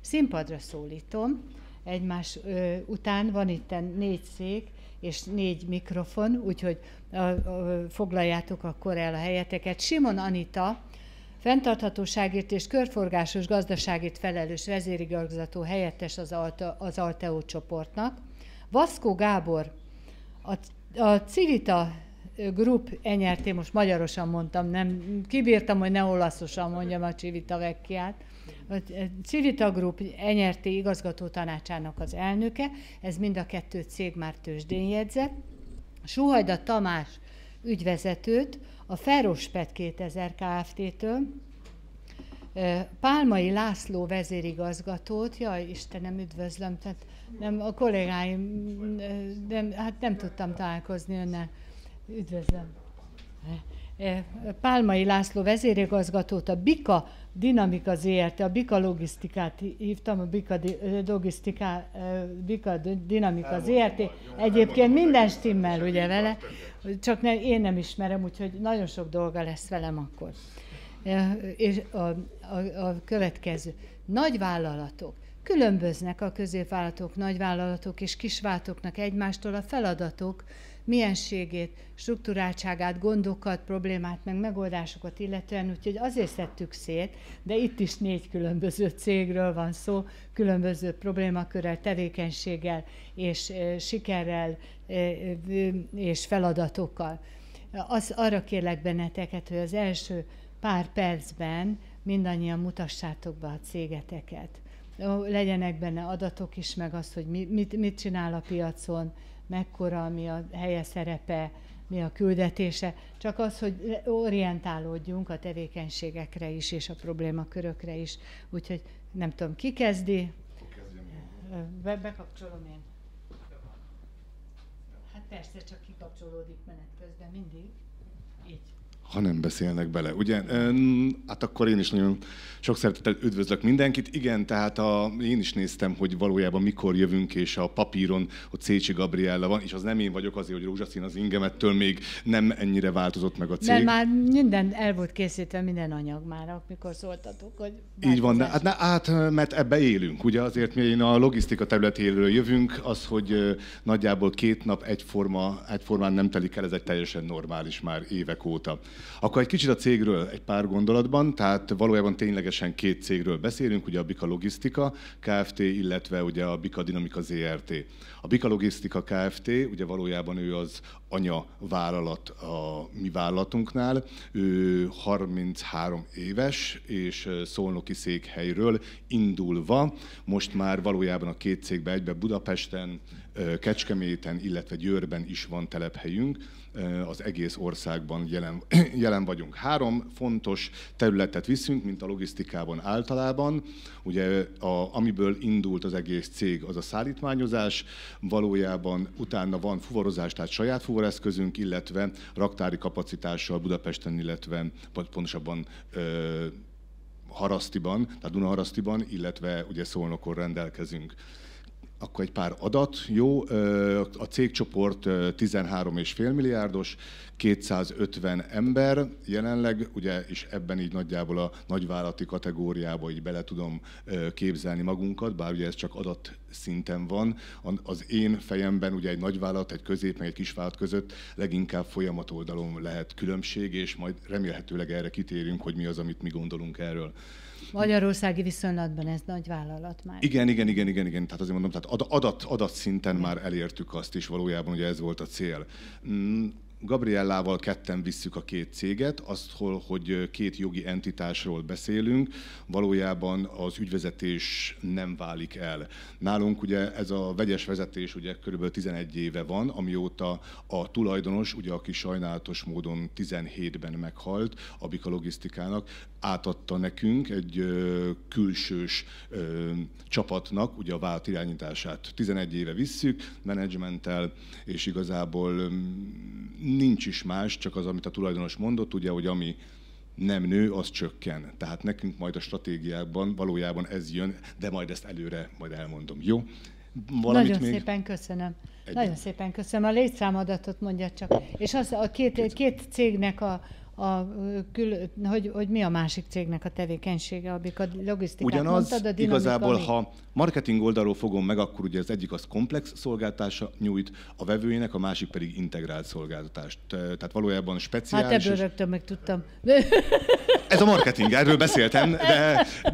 színpadra szólítom, egymás után van itt 4 szék és 4 mikrofon, úgyhogy foglaljátok akkor el a helyeteket. Simon Anita, fenntarthatóságért és körforgásos gazdaságért felelős vezérigazgató helyettes az Alteo csoportnak. Vaszkó Gábor, a Civita Group NRT, most magyarosan mondtam, nem kibírtam, hogy ne olaszosan mondjam a Civita Vecchiát. A Civita Group NRT igazgató tanácsának az elnöke, ez mind a 2 cég már tőzsdén jegyzett. Suhajda Tamás ügyvezetőt, a Ferrospet 2000 Kft-től, Pálmai László vezérigazgatót, jaj Istenem, üdvözlöm, tehát nem, a kollégáim, nem tudtam találkozni önnel, üdvözlöm. Pálmai László vezérigazgatót, a Bika Dinamika ZRT, a Bika Logisztikát hívtam, a Bika Dinamika ZRT. Egyébként minden stimmel ugye vele, csak én nem ismerem, úgyhogy nagyon sok dolga lesz velem akkor. És a következő. Nagyvállalatok. Különböznek a középvállalatok, nagyvállalatok és kisvállalatoknak egymástól a feladatok mienségét, struktúráltságát, gondokat, problémát, meg megoldásokat illetően, úgyhogy azért szedtük szét, de itt is 4 különböző cégről van szó, különböző problémakörrel, tevékenységgel és sikerrel és feladatokkal. Arra kérlek benneteket, hogy az első pár percben mindannyian mutassátok be a cégeteket. Legyenek benne adatok is, meg az, hogy mit csinál a piacon, mekkora, mi a helye, szerepe, mi a küldetése, csak az, hogy orientálódjunk a tevékenységekre is, és a problémakörökre is. Úgyhogy nem tudom, ki kezdi? Bekapcsolom én. Hát persze, csak kikapcsolódik menet közben mindig. Így. Ha nem beszélnek bele, ugye? Hát akkor én is nagyon sok szeretettel üdvözlök mindenkit. Igen, tehát én is néztem, hogy valójában mikor jövünk, és a papíron ott Szécsi Gabriella van, és az nem én vagyok, azért, hogy rózsaszín az ingemettől még nem ennyire változott meg a cég. Mert már minden el volt készítve, minden anyag már, amikor szóltatok, hogy... Így van, de mert ebbe élünk. Ugye azért mi a logisztika területéről jövünk, az, hogy nagyjából 2 nap egyformán nem telik el, ez egy teljesen normális már évek óta. Akkor egy kicsit a cégről egy pár gondolatban, tehát valójában ténylegesen 2 cégről beszélünk, ugye a Bika Logisztika Kft., illetve ugye a Bika Dinamika ZRT. A Bika Logisztika Kft., ugye valójában ő az anyavállalat a mi vállalatunknál, ő 33 éves, és szolnoki székhelyről indulva, most már valójában a 2 cégben egyben Budapesten, Kecskeméten, illetve Győrben is van telephelyünk, az egész országban jelen vagyunk. 3 fontos területet viszünk, mint a logisztikában általában. Ugye, amiből indult az egész cég, az a szállítmányozás, valójában utána van fuvarozás, tehát saját fuvareszközünk, illetve raktári kapacitással Budapesten, illetve pontosabban Harasztiban, tehát Dunaharasztiban, illetve ugye Szolnokon rendelkezünk. Akkor egy pár adat, jó, a cégcsoport 13,5 milliárdos, 250 ember jelenleg, ugye, és ebben így nagyjából a nagyvállalati kategóriába így bele tudom képzelni magunkat, bár ugye ez csak adatszinten van. Az én fejemben ugye egy nagyvállalat, egy közép, meg egy kisvállalat között leginkább folyamatoldalon lehet különbség, és majd remélhetőleg erre kitérünk, hogy mi az, amit mi gondolunk erről. Magyarországi viszonylatban ez nagy vállalat már. Igen. Tehát azért mondom, tehát adatszinten már elértük azt is, valójában ugye ez volt a cél. Gabriellával ketten visszük a 2 céget, azt, hogy 2 jogi entitásról beszélünk, valójában az ügyvezetés nem válik el. Nálunk ugye ez a vegyes vezetés ugye kb. 11 éve van, amióta a tulajdonos, ugye, aki sajnálatos módon 17-ben meghalt, a Bika Logisztikának, átadta nekünk egy külsős csapatnak ugye a vállalat irányítását. 11 éve visszük, menedzsmenttel, és igazából nincs is más, csak az, amit a tulajdonos mondott, ugye, hogy ami nem nő, az csökken. Tehát nekünk majd a stratégiákban valójában ez jön, de majd ezt előre majd elmondom. Jó? Nagyon szépen köszönöm. Nagyon szépen köszönöm. A létszámadatot mondja csak. És az a két cégnek a hogy mi a másik cégnek a tevékenysége, amik a logisztikát ugyanaz, mondtad, a igazából, ha marketing oldalról fogom meg, akkor ugye az egyik az komplex szolgáltatása nyújt, a vevőjének, a másik pedig integrált szolgáltatást. Tehát valójában speciális... Hát ebből rögtön megtudtam. Ez a marketing, erről beszéltem,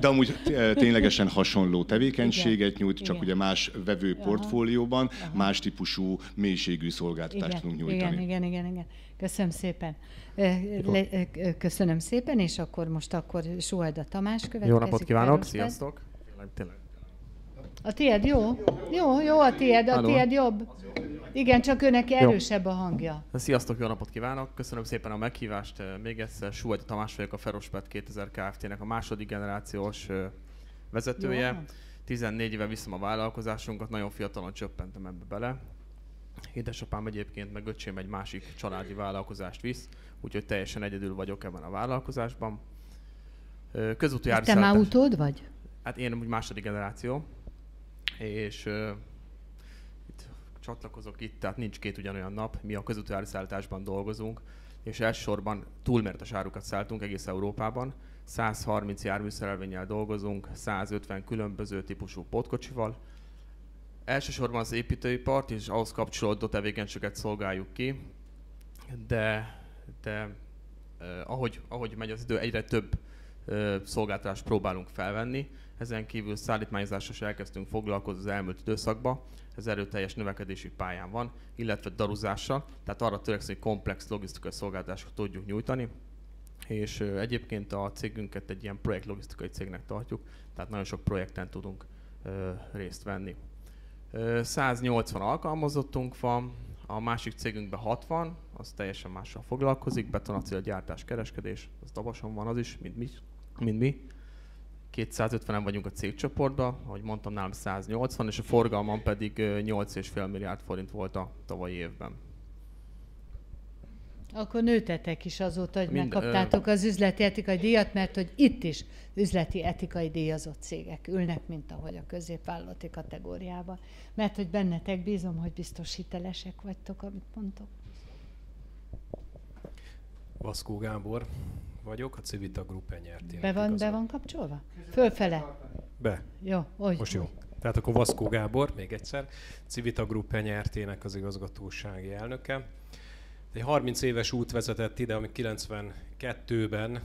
de amúgy ténylegesen hasonló tevékenységet nyújt, csak ugye más vevő portfólióban, más típusú, mélységű szolgáltatást tudunk nyújtani. Igen. Köszönöm szépen. Köszönöm szépen, és akkor most Suhajda Tamás következik. Jó napot kívánok, sziasztok! Tényleg. A tiéd jó? Jó a tiéd jobb. Igen, csak őnek erősebb a hangja. Sziasztok, jó napot kívánok! Köszönöm szépen a meghívást. Még egyszer Suhajda Tamás vagyok, a Ferospet 2000 Kft-nek a második generációs vezetője. Jó. 14 éve viszem a vállalkozásunkat, nagyon fiatalon csöppentem ebbe bele. Édesapám egyébként, meg öcsém egy másik családi vállalkozást visz, úgyhogy teljesen egyedül vagyok ebben a vállalkozásban. Közúti te már utód vagy? Hát én úgy második generáció, és itt csatlakozok itt, tehát nincs két ugyanolyan nap. Mi a közúti áruszállításban dolgozunk, és elsősorban túlmértes árukat szálltunk egész Európában. 130 járműszerelvénnyel dolgozunk, 150 különböző típusú pótkocsival. Elsősorban az építőipart és ahhoz kapcsolódó tevékenységet szolgáljuk ki, de ahogy megy az idő, egyre több szolgáltatást próbálunk felvenni. Ezen kívül szállítmányozással is elkezdtünk foglalkozni az elmúlt időszakban, ez erőteljes növekedési pályán van, illetve daruzással, tehát arra törekszünk, hogy komplex logisztikai szolgáltatásokat tudjuk nyújtani, és egyébként a cégünket egy ilyen projektlogisztikai cégnek tartjuk, tehát nagyon sok projekten tudunk részt venni. 180 alkalmazottunk van, a másik cégünkben 60, az teljesen mással foglalkozik, betonacél gyártás, kereskedés, az Dabason van az is, mint mi. 250-en vagyunk a cégcsoportban, ahogy mondtam, nálam 180, és a forgalmam pedig 8,5 milliárd forint volt a tavalyi évben. Akkor nőtetek is azóta, hogy megkaptátok az üzleti etikai díjat, mert hogy itt is üzleti etikai díjazott cégek ülnek, mint ahogy a középvállalati kategóriában. Mert hogy bennetek bízom, hogy biztos hitelesek vagytok, amit mondtok. Vaszkó Gábor vagyok, a Civita Group nyertének. Be van kapcsolva? Fölfele? Be. Jó, úgy. Most jó. Tehát akkor Vaszkó Gábor, még egyszer, Civita Group nyertének az igazgatósági elnöke. Egy 30 éves út vezetett ide, ami 92-ben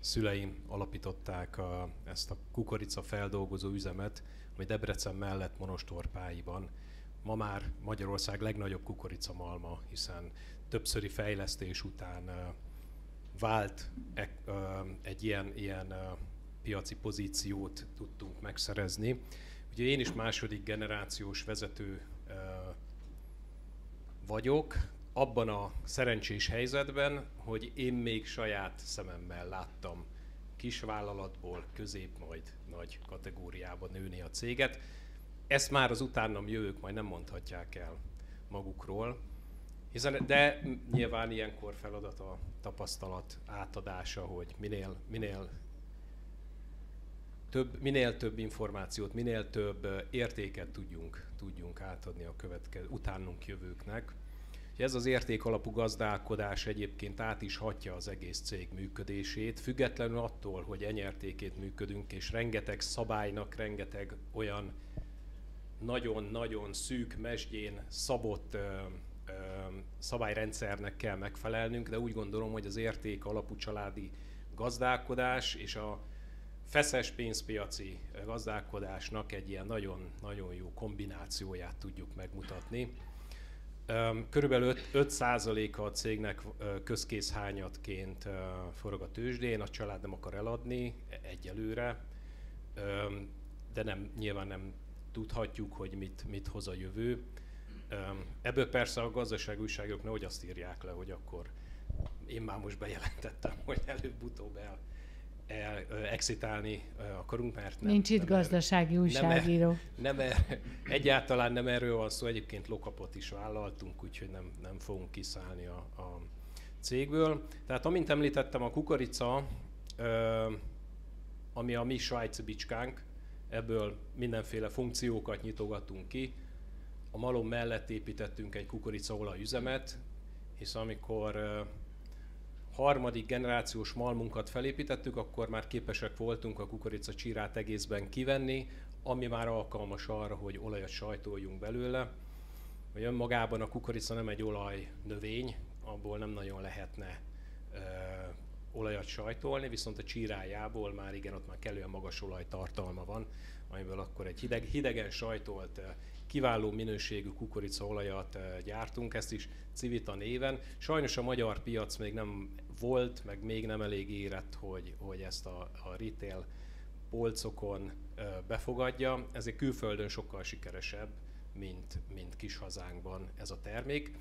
szüleim alapították ezt a kukorica feldolgozó üzemet, ami Debrecen mellett Monostorpályiban. Ma már Magyarország legnagyobb kukoricamalma, hiszen többszöri fejlesztés után vált egy ilyen piaci pozíciót tudtunk megszerezni. Ugye én is második generációs vezető vagyok, abban a szerencsés helyzetben, hogy én még saját szememmel láttam kisvállalatból közép, majd nagy kategóriában nőni a céget. Ezt már az utánam jövők majd nem mondhatják el magukról, de nyilván ilyenkor feladat a tapasztalat átadása, hogy minél több információt, minél több értéket tudjunk átadni a utánunk jövőknek. Ez az értékalapú gazdálkodás egyébként át is hatja az egész cég működését, függetlenül attól, hogy enyertékét működünk, és rengeteg szabálynak, rengeteg olyan nagyon-nagyon szűk mesdjén szabott szabályrendszernek kell megfelelnünk, de úgy gondolom, hogy az érték alapú családi gazdálkodás és a feszes pénzpiaci gazdálkodásnak egy ilyen nagyon jó kombinációját tudjuk megmutatni. Körülbelül 5%-a a cégnek közkészhányadként forog a tőzsdén, a család nem akar eladni egyelőre, de nyilván nem tudhatjuk, hogy mit hoz a jövő. Ebből persze a gazdaságújságok nehogy azt írják le, hogy akkor én már most bejelentettem, hogy előbb-utóbb exitálni akarunk, mert nem. Nincs itt gazdasági újságíró. Egyáltalán nem erről van szó, egyébként lokapot is vállaltunk, úgyhogy nem fogunk kiszállni a cégből. Tehát amint említettem, a kukorica, ami a mi svájci bicskánk, ebből mindenféle funkciókat nyitogatunk ki. A malom mellett építettünk egy kukoricaolaj üzemet, hisz amikor harmadik generációs malmunkat felépítettük, akkor már képesek voltunk a kukoricacsírát egészben kivenni, ami már alkalmas arra, hogy olajat sajtoljunk belőle. Hogy önmagában a kukorica nem egy olajnövény, abból nem nagyon lehetne olajat sajtolni, viszont a csírájából már igen, ott már kellően magas olajtartalma van, amiből akkor egy hidegen sajtolt, kiváló minőségű kukoricaolajat gyártunk, ezt is Civita néven. Sajnos a magyar piac még nem volt, meg még nem elég érett, hogy ezt a retail polcokon befogadja, ezért külföldön sokkal sikeresebb, mint kis hazánkban ez a termék.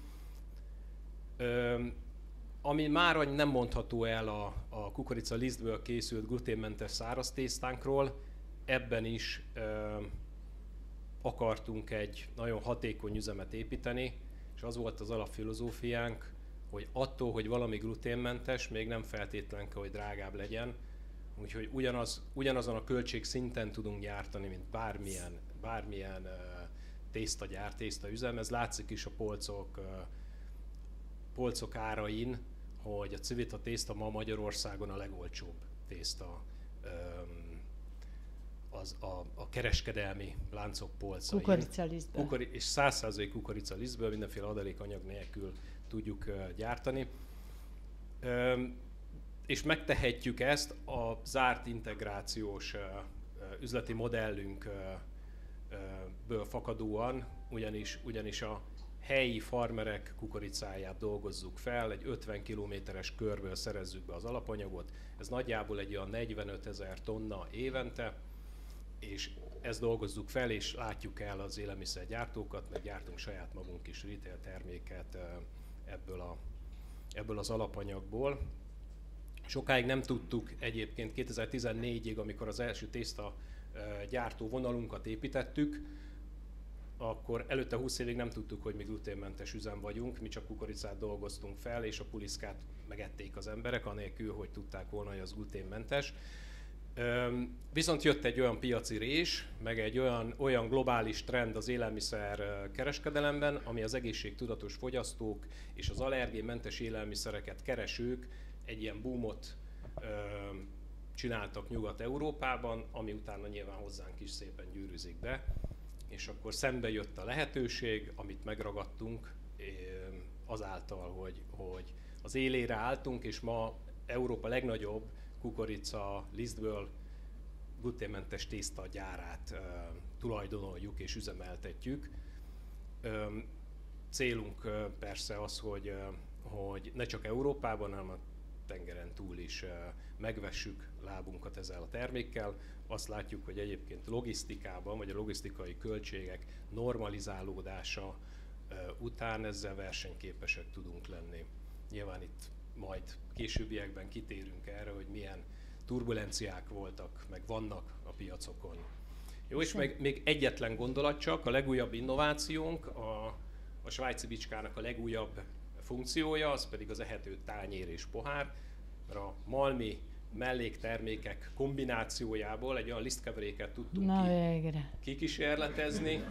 Ami már nem mondható el a kukorica lisztből készült gluténmentes száraz tésztánkról, ebben is akartunk egy nagyon hatékony üzemet építeni, és az volt az alapfilozófiánk, hogy attól, hogy valami gluténmentes, még nem feltétlen kell, hogy drágább legyen, úgyhogy ugyanazon a költségszinten tudunk gyártani, mint bármilyen tésztagyár, tésztaüzem. Ez látszik is a polcok árain, hogy a Civita tészta ma Magyarországon a legolcsóbb tészta a kereskedelmi láncok polcain. Kukoricalisztből. És 100% kukoricalisztből, mindenféle adalékanyag nélkül tudjuk gyártani. És megtehetjük ezt a zárt integrációs üzleti modellünkből fakadóan, ugyanis a helyi farmerek kukoricáját dolgozzuk fel, egy 50 kilométeres körből szerezzük be az alapanyagot, ez nagyjából egy olyan 45 000 tonna évente, és ezt dolgozzuk fel, és látjuk el az élelmiszergyártókat, meg gyártunk saját magunk is retail terméket ebből az alapanyagból. Sokáig nem tudtuk egyébként 2014-ig, amikor az első tészta gyártó vonalunkat építettük, akkor előtte 20 évig nem tudtuk, hogy mi gluténmentes üzem vagyunk, mi csak kukoricát dolgoztunk fel, és a puliszkát megették az emberek, anélkül, hogy tudták volna, hogy az gluténmentes. Viszont jött egy olyan piaci rés, meg egy olyan globális trend az élelmiszer kereskedelemben, ami az egészségtudatos fogyasztók és az allergénmentes élelmiszereket keresők egy ilyen boomot csináltak Nyugat-Európában, ami utána nyilván hozzánk is szépen gyűrűzik be. És akkor szembe jött a lehetőség, amit megragadtunk azáltal, hogy az élére álltunk, és ma Európa legnagyobb kukorica lisztből gluténmentes tészta gyárát tulajdonoljuk és üzemeltetjük. Célunk persze az, hogy ne csak Európában, hanem a tengeren túl is megvessük lábunkat ezzel a termékkel. Azt látjuk, hogy egyébként logisztikában, vagy a logisztikai költségek normalizálódása után ezzel versenyképesek tudunk lenni. Nyilván itt majd későbbiekben kitérünk erre, hogy milyen turbulenciák voltak, meg vannak a piacokon. Jó, és még egyetlen gondolat csak, a legújabb innovációnk, a svájci bicskának a legújabb funkciója, az pedig az ehető tányér és pohár, mert a malmi melléktermékek kombinációjából egy olyan lisztkeveréket tudtunk kikísérletezni,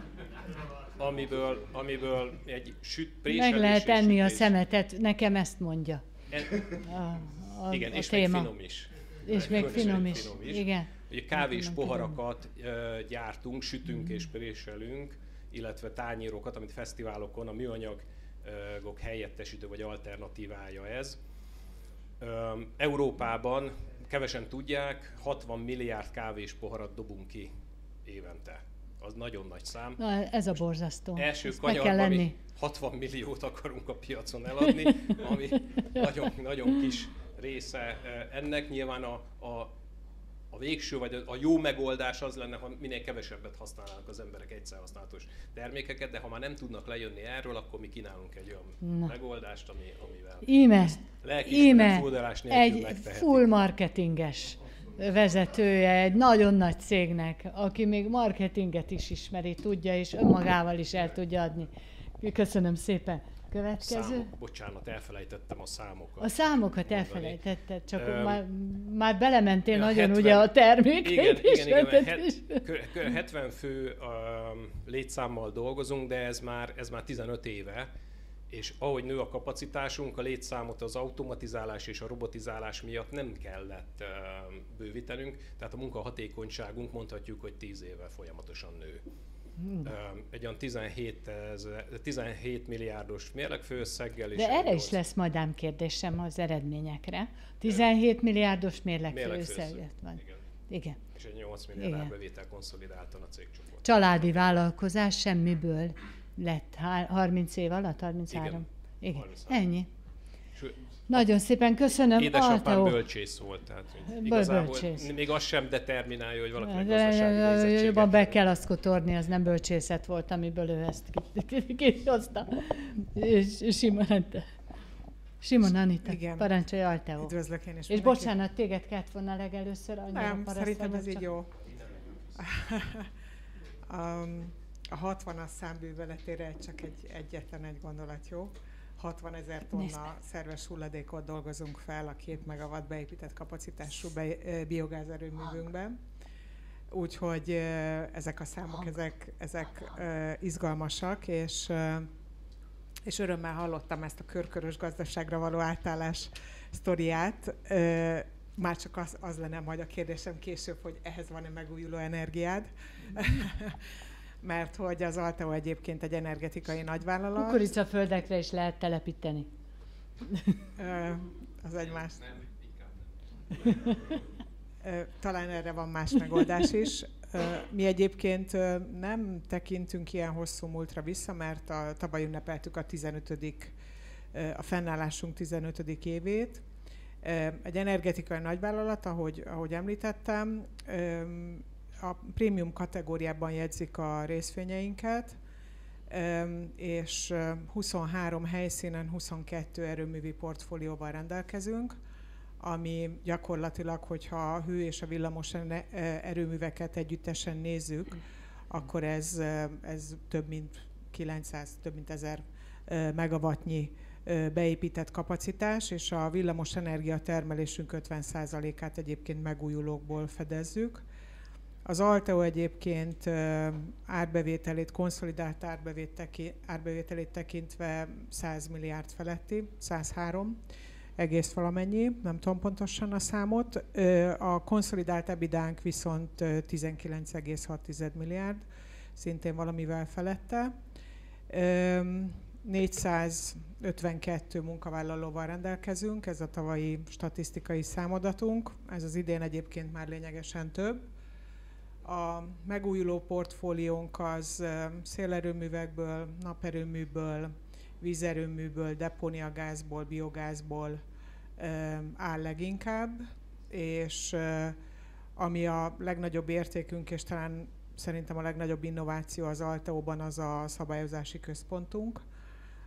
amiből egy préselés... Meg lehet enni a szemetet, nekem ezt mondja. Igen, és még finom is. És még finom is, igen. Ugye kávés poharakat gyártunk, sütünk és préselünk, illetve tányérokat, amit fesztiválokon a műanyagok helyettesítő vagy alternatívája ez. Európában kevesen tudják, 60 milliárd kávés poharat dobunk ki évente. Az nagyon nagy szám. Na, ez a borzasztó. Első kanyarban mi 60 milliót akarunk a piacon eladni, ami nagyon, nagyon kis része ennek. Nyilván a végső, vagy a jó megoldás az lenne, ha minél kevesebbet használnak az emberek egyszerhasználatos termékeket, de ha már nem tudnak lejönni erről, akkor mi kínálunk egy olyan megoldást, amivel lelkiismeret furdalás nélkül megtehetik. Egy full marketinges vezetője egy nagyon nagy cégnek, aki még marketinget is ismeri, tudja, és önmagával is el tudja adni. Köszönöm szépen. Következő. Bocsánat, elfelejtettem a számokat. A számokat elfelejtetted, csak már belementél nagyon ugye a termékek igen, 70 fő létszámmal dolgozunk, de ez már 15 éve, És ahogy nő a kapacitásunk, a létszámot az automatizálás és a robotizálás miatt nem kellett bővítenünk, tehát a munkahatékonyságunk mondhatjuk, hogy 10 éve folyamatosan nő. Egy olyan 17 milliárdos mérlegfőösszeggel. De erre is lesz majd ám kérdésem az eredményekre. 17 milliárdos mérlegfőösszeget van. Igen. És egy 8 milliárd árbevétel konszolidáltan a cégcsoport. Családi vállalkozás semmiből lett 30 év alatt, 33? Igen. Ennyi. Nagyon szépen köszönöm. Édesapám bölcsész volt, tehát igazából még az sem determinálja, hogy valakinek gazdasági végzettséget. Jobban be kell azt kotorni, az nem bölcsészet volt, amiből ő ezt kihozta. Simon Anita, igen. Parancsolja, Alteo. Üdvözlök én is. És bocsánat, téged kellett volna legelőször. Nem, szerintem ez így jó. A 60-as számbűveletére csak egyetlen egy gondolat jó. 60 000 tonna szerves hulladékot dolgozunk fel a 2 megawatt beépített kapacitású biogázerőművünkben. Úgyhogy ezek a számok, ezek izgalmasak, és örömmel hallottam ezt a körkörös gazdaságra való átállás sztoriát. Már csak az lenne majd a kérdésem később, hogy ehhez van-e megújuló energiád. Mert hogy az Alteo egyébként egy energetikai nagyvállalat. Kukoricaföldekre is lehet telepíteni. Az egy más. Talán erre van más megoldás is. Mi egyébként nem tekintünk ilyen hosszú múltra vissza, mert tavaly ünnepeltük a fennállásunk 15. évét. Egy energetikai nagyvállalat, ahogy említettem, a prémium kategóriában jegyzik a részvényeinket, és 23 helyszínen 22 erőművi portfólióval rendelkezünk, ami gyakorlatilag, hogyha a hő és a villamos erőműveket együttesen nézzük, akkor ez több mint 900, több mint 1000 megawattnyi beépített kapacitás, és a villamos energia termelésünk 50%-át egyébként megújulókból fedezzük. Az Alteo egyébként árbevételét, konszolidált árbevételét tekintve 100 milliárd feletti, 103 egész valamennyi, nem tudom pontosan a számot. A konszolidált EBITDA-nk viszont 19,6 milliárd, szintén valamivel felette. 452 munkavállalóval rendelkezünk, ez a tavalyi statisztikai számadatunk, ez az idén egyébként már lényegesen több. A megújuló portfóliónk az szélerőművekből, naperőműből, vízerőműből, depóniagázból, biogázból áll leginkább, és ami a legnagyobb értékünk, és talán szerintem a legnagyobb innováció az Alteóban, az a szabályozási központunk,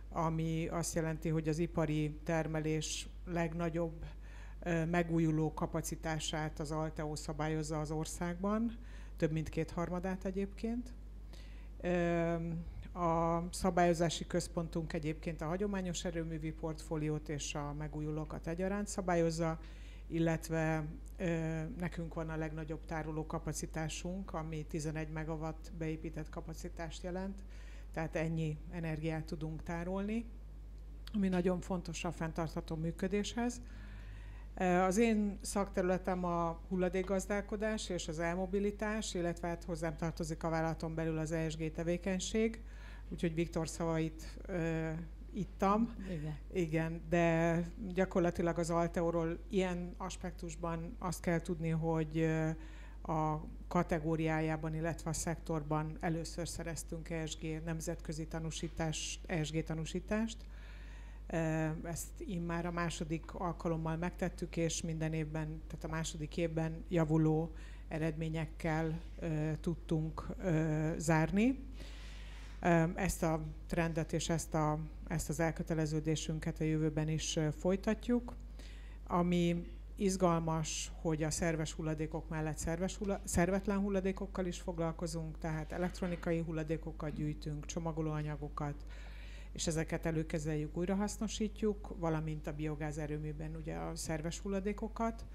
ami azt jelenti, hogy az ipari termelés legnagyobb megújuló kapacitását az Alteo szabályozza az országban, több mint 2/3 egyébként. A szabályozási központunk egyébként a hagyományos erőművi portfóliót és a megújulókat egyaránt szabályozza, illetve nekünk van a legnagyobb tároló kapacitásunk, ami 11 megawatt beépített kapacitást jelent, tehát ennyi energiát tudunk tárolni, ami nagyon fontos a fenntartható működéshez. Az én szakterületem a hulladékgazdálkodás és az elmobilitás, illetve hát hozzám tartozik a vállalaton belül az ESG tevékenység, úgyhogy Viktor szavait ittam. Igen, de gyakorlatilag az Alteóról ilyen aspektusban azt kell tudni, hogy a kategóriájában, illetve a szektorban először szereztünk ESG nemzetközi ESG tanúsítást. Ezt immár a második alkalommal megtettük, és minden évben, tehát a második évben javuló eredményekkel tudtunk zárni. Ezt a trendet és ezt az elköteleződésünket a jövőben is folytatjuk. Ami izgalmas, hogy a szerves hulladékok mellett szervetlen hulladékokkal is foglalkozunk, tehát elektronikai hulladékokat gyűjtünk, csomagolóanyagokat, és ezeket előkezeljük, újrahasznosítjuk, valamint a biogáz erőműben ugye a szerves hulladékokat.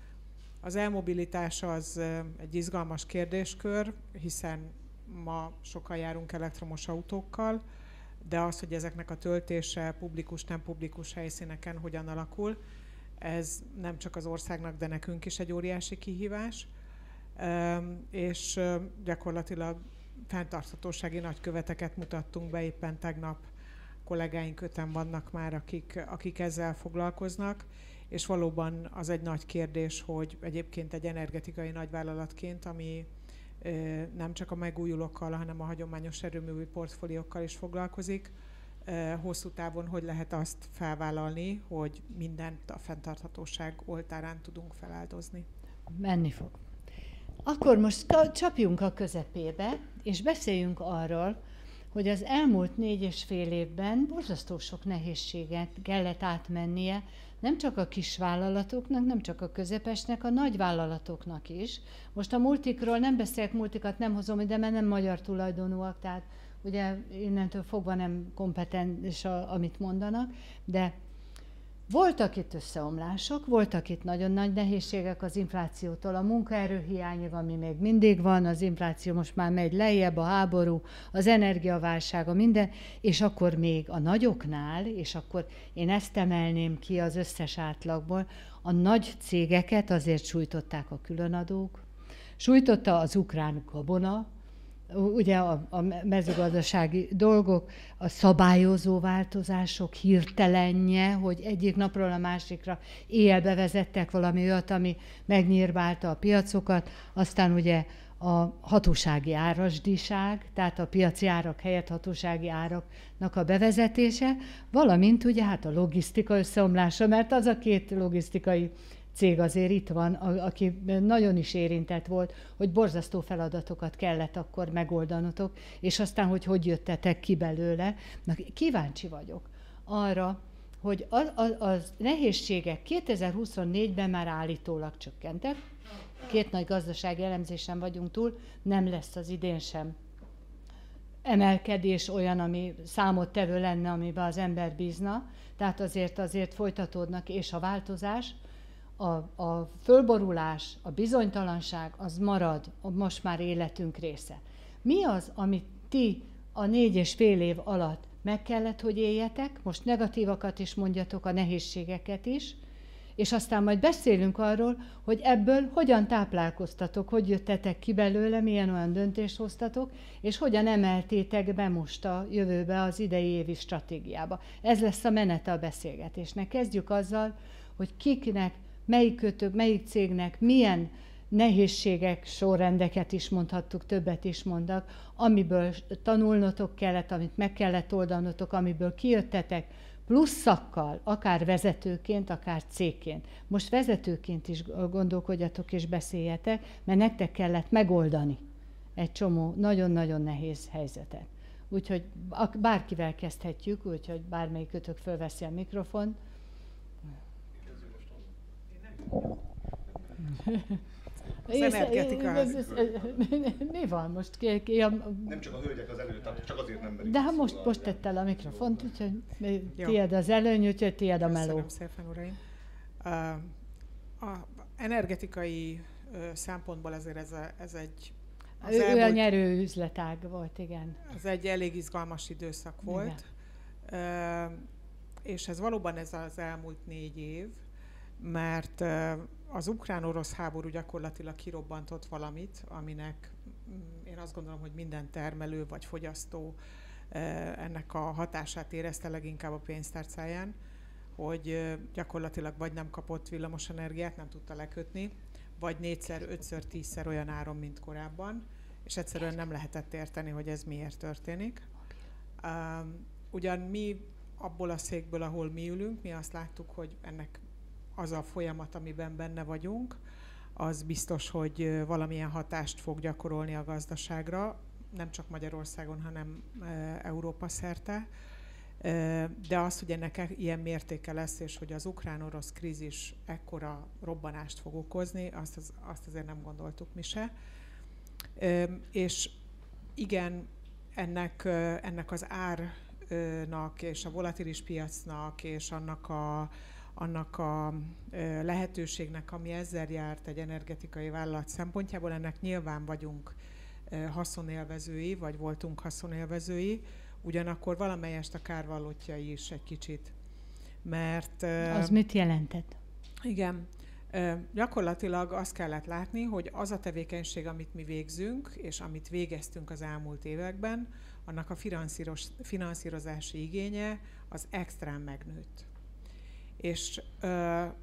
Az elmobilitás az egy izgalmas kérdéskör, hiszen ma sokan járunk elektromos autókkal, de az, hogy ezeknek a töltése publikus, nem publikus helyszíneken hogyan alakul, ez nem csak az országnak, de nekünk is egy óriási kihívás, és gyakorlatilag fenntarthatósági nagyköveteket mutattunk be, éppen tegnap kollégáink 5-en vannak már, akik ezzel foglalkoznak, és valóban az egy nagy kérdés, hogy egyébként egy energetikai nagyvállalatként, ami nem csak a megújulókkal, hanem a hagyományos erőművi portfóliókkal is foglalkozik, hosszú távon hogy lehet azt felvállalni, hogy mindent a fenntarthatóság oltárán tudunk feláldozni. Menni fog. Akkor most csapjunk a közepébe, és beszéljünk arról, hogy az elmúlt 4,5 évben borzasztó sok nehézséget kellett átmennie, nem csak a kisvállalatoknak, nem csak a közepesnek, a nagyvállalatoknak is. Most a multikról nem beszélek, multikat nem hozom ide, mert nem magyar tulajdonúak, tehát ugye innentől fogva nem kompetens, amit mondanak, de voltak itt összeomlások, voltak itt nagyon nagy nehézségek az inflációtól, a munkaerőhiányig, ami még mindig van, az infláció most már megy lejjebb, a háború, az energiaválság, a minden, és akkor még a nagyoknál, és akkor én ezt emelném ki az összes átlagból, a nagy cégeket azért sújtották a különadók, sújtotta az ukrán gabona, ugye a mezőgazdasági dolgok, a szabályozó változások hirtelenje, hogy egyik napról a másikra éjjel bevezettek valami olyat, ami megnyírbálta a piacokat, aztán ugye a hatósági árasdiság, tehát a piaci árak helyett hatósági áraknak a bevezetése, valamint ugye hát a logisztika összeomlása, mert az a két logisztikai cég azért itt van, aki nagyon is érintett volt, hogy borzasztó feladatokat kellett akkor megoldanotok, és aztán, hogy jöttetek ki belőle. Na, kíváncsi vagyok arra, hogy az nehézségek 2024-ben már állítólag csökkentek. 2 nagy gazdasági elemzésen vagyunk túl, nem lesz az idén sem emelkedés olyan, ami számottevő lenne, amiben az ember bízna. Tehát azért folytatódnak, és a változás, a fölborulás, a bizonytalanság, az marad most már életünk része. Mi az, amit ti a 4,5 év alatt meg kellett, hogy éljetek, most negatívakat is mondjatok, a nehézségeket is, és aztán majd beszélünk arról, hogy ebből hogyan táplálkoztatok, hogy jöttetek ki belőle, milyen olyan döntést hoztatok, és hogyan emeltétek be most a jövőbe az idei évi stratégiába. Ez lesz a menete a beszélgetésnek. Kezdjük azzal, hogy kiknek, melyik cégnek milyen nehézségek, sorrendeket is mondhattuk, többet is mondak, amiből tanulnotok kellett, amit meg kellett oldanotok, amiből kijöttetek, plusz szakkal, akár vezetőként, akár cégként. Most vezetőként is gondolkodjatok és beszéljetek, mert nektek kellett megoldani egy csomó nagyon-nagyon nehéz helyzetet. Úgyhogy bárkivel kezdhetjük, úgyhogy bármelyikötök fölveszi a mikrofont. Az energetika. Mi van most? Nem csak a hölgyek az előtt, csak azért nem merik. De hát most tett el a mikrofont, úgyhogy tiéd az előny, úgyhogy tiéd a meló. Köszönöm szépen, uraim. A energetikai szempontból azért ez egy... Ő a nyerő üzletág volt, igen. Ez egy elég izgalmas időszak volt. És ez valóban ez az elmúlt 4 év, mert az ukrán-orosz háború gyakorlatilag kirobbantott valamit, aminek én azt gondolom, hogy minden termelő vagy fogyasztó ennek a hatását érezte leginkább a pénztárcáján, hogy gyakorlatilag vagy nem kapott villamosenergiát, nem tudta lekötni, vagy 4-szer, 5-ször, 10-szer olyan áron, mint korábban, és egyszerűen nem lehetett érteni, hogy ez miért történik. Ugyan mi abból a székből, ahol mi ülünk, mi azt láttuk, hogy ennek az a folyamat, amiben benne vagyunk, az biztos, hogy valamilyen hatást fog gyakorolni a gazdaságra, nem csak Magyarországon, hanem Európa szerte. De az, hogy ennek ilyen mértéke lesz, és hogy az ukrán-orosz krízis ekkora robbanást fog okozni, azt azért nem gondoltuk mi se. És igen, ennek az árnak és a volatilis piacnak és annak a lehetőségnek, ami ezzel járt egy energetikai vállalat szempontjából, ennek nyilván vagyunk haszonélvezői, vagy voltunk haszonélvezői. ugyanakkor valamelyest a kárvallottjai is egy kicsit. Mert... Az mit jelentett? Igen. Gyakorlatilag azt kellett látni, hogy az a tevékenység, amit mi végzünk, és amit végeztünk az elmúlt években, annak a finanszírozási igénye az extrán megnőtt. És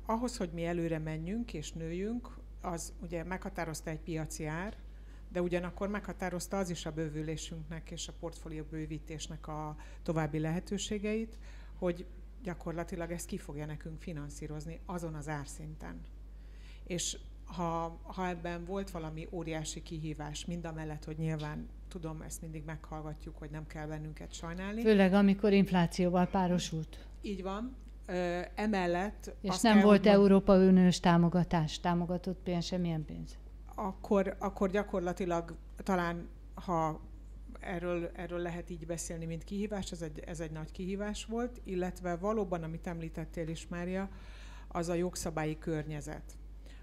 ahhoz, hogy mi előre menjünk és nőjünk, az ugye meghatározta egy piaci ár, de ugyanakkor meghatározta az is a bővülésünknek és a portfólió bővítésnek a további lehetőségeit, hogy gyakorlatilag ezt ki fogja nekünk finanszírozni azon az árszinten. És ha ebben volt valami óriási kihívás, mindamellett, hogy nyilván tudom, ezt mindig meghallgatjuk, hogy nem kell bennünket sajnálni. Főleg amikor inflációval párosult. Így van. Emellett... És nem volt Európa Uniós támogatás, támogatott pénz, semmilyen pénz. Akkor gyakorlatilag talán, ha erről lehet így beszélni, mint kihívás, ez egy nagy kihívás volt, illetve valóban, amit említettél is, Mária, az a jogszabályi környezet,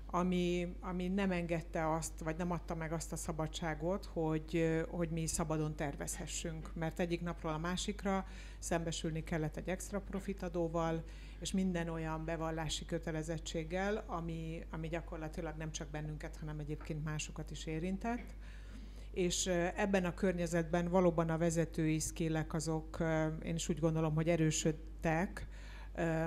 ami nem engedte azt, vagy nem adta meg azt a szabadságot, hogy mi szabadon tervezhessünk, mert egyik napról a másikra szembesülni kellett egy extra profitadóval, és minden olyan bevallási kötelezettséggel, ami gyakorlatilag nem csak bennünket, hanem egyébként másokat is érintett. És ebben a környezetben valóban a vezetői skillek azok, én is úgy gondolom, hogy erősödtek,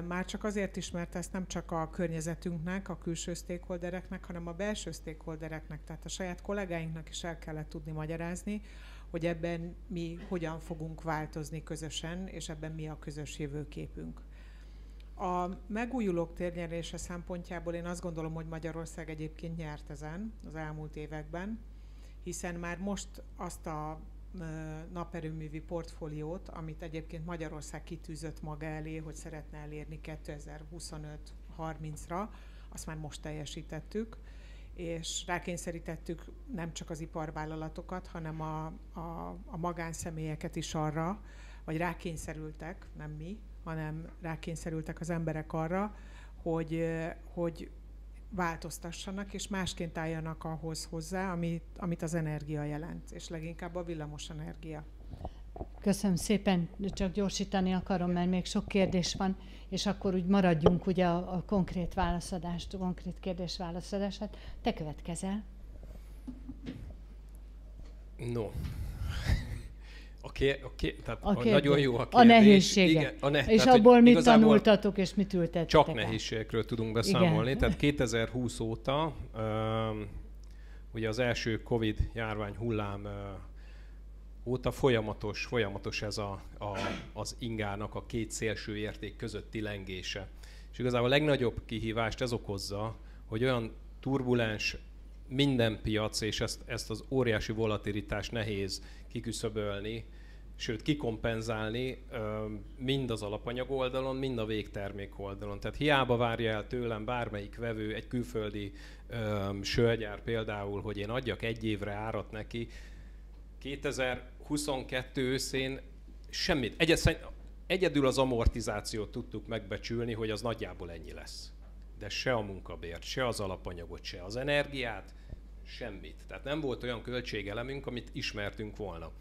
már csak azért is, mert ezt nem csak a környezetünknek, a külső stakeholdereknek, hanem a belső stakeholdereknek, tehát a saját kollégáinknak is el kellett tudni magyarázni, hogy ebben mi hogyan fogunk változni közösen, és ebben mi a közös jövőképünk. A megújulók térnyerése szempontjából én azt gondolom, hogy Magyarország egyébként nyert ezen az elmúlt években, hiszen már most azt a naperőművi portfóliót, amit egyébként Magyarország kitűzött maga elé, hogy szeretne elérni 2025-30-ra, azt már most teljesítettük, és rákényszerítettük nem csak az iparvállalatokat, hanem a magánszemélyeket is arra, vagy rákényszerültek, nem mi, hanem rákényszerültek az emberek arra, hogy változtassanak, és másként álljanak ahhoz hozzá, amit az energia jelent, és leginkább a villamos energia. Köszönöm szépen, csak gyorsítani akarom, mert még sok kérdés van, és akkor úgy maradjunk ugye a konkrét válaszadást, konkrét kérdés válaszadását. Te következel. No. Nagyon jó a kérdés. A nehézsége. Igen, és tehát, abból mit tanultatok, és mit ültettetek? Csak nehézségekről tudunk beszámolni. Igen. Tehát 2020 óta, ugye az első Covid járvány hullám óta folyamatos ez az ingának a két szélső érték közötti lengése. És igazából a legnagyobb kihívást ez okozza, hogy olyan turbulens minden piac, és ezt az óriási volatilitást nehéz kiküszöbölni, sőt kikompenzálni mind az alapanyag oldalon, mind a végtermék oldalon. Tehát hiába várja el tőlem bármelyik vevő, egy külföldi sörgyár például, hogy én adjak egy évre árat neki. 2022 őszén semmit. Egyedül az amortizációt tudtuk megbecsülni, hogy az nagyjából ennyi lesz. De se a munkabért, se az alapanyagot, se az energiát, semmit. Tehát nem volt olyan költségelemünk, amit ismertünk volna.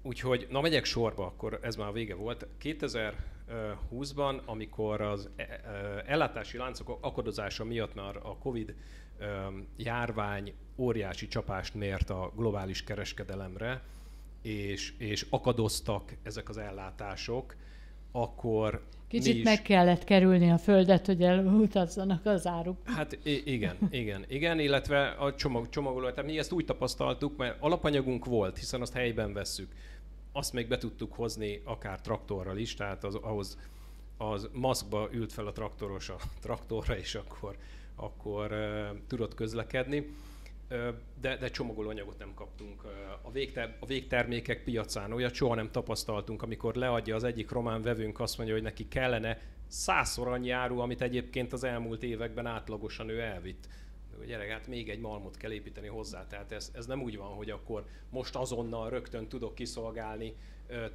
Úgyhogy, na megyek sorba, akkor ez már a vége volt. 2020-ban, amikor az ellátási láncok akadozása miatt már a Covid járvány óriási csapást mért a globális kereskedelemre, és akadoztak ezek az ellátások, akkor kicsit meg kellett kerülni a földet, hogy elutazzanak az áruk. Hát igen, illetve a csomagoló, tehát mi ezt úgy tapasztaltuk, mert alapanyagunk volt, hiszen azt helyben vesszük. Azt még be tudtuk hozni akár traktorral is, tehát az maszkba ült fel a traktoros a traktorra, és akkor tudott közlekedni. De csomagolóanyagot nem kaptunk. A végtermékek piacán olyat soha nem tapasztaltunk, amikor leadja az egyik román vevőnk, azt mondja, hogy neki kellene 100-szor annyi áru, amit egyébként az elmúlt években átlagosan ő elvitt. Gyerek, hát még egy malmot kell építeni hozzá, tehát ez nem úgy van, hogy akkor most azonnal rögtön tudok kiszolgálni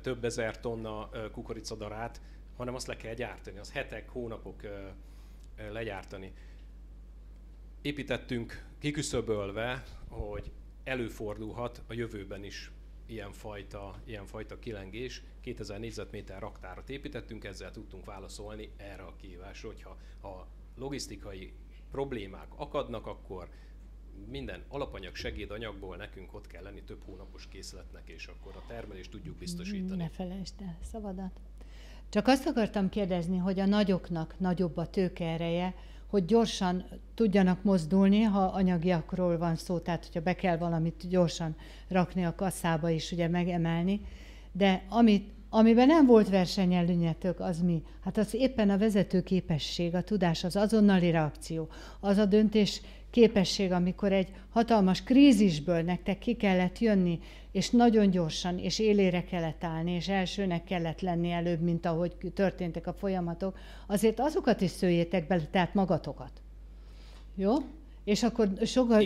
több ezer tonna kukoricadarát, hanem azt le kell gyártani, az hetek, hónapok legyártani. Építettünk kiküszöbölve, hogy előfordulhat a jövőben is ilyenfajta kilengés. 2000 négyzetméter raktárat építettünk, ezzel tudtunk válaszolni erre a kihívásra, hogyha logisztikai problémák akadnak, akkor minden alapanyag, segédanyagból nekünk ott kell lenni több hónapos készletnek, és akkor a termelést tudjuk biztosítani. Ne felejtsd el szavadat. Csak azt akartam kérdezni, hogy a nagyoknak nagyobb a tőkeereje, hogy gyorsan tudjanak mozdulni, ha anyagiakról van szó, tehát hogyha be kell valamit gyorsan rakni a kasszába is, ugye megemelni, de amiben nem volt versenyelőnyetek, az mi? Hát az éppen a vezető képesség, a tudás, az azonnali reakció, az a döntés képesség, amikor egy hatalmas krízisből nektek ki kellett jönni, és nagyon gyorsan, és élére kellett állni, és elsőnek kellett lenni előbb, mint ahogy történtek a folyamatok, azért azokat is szőjétek bele, tehát magatokat. Jó? És akkor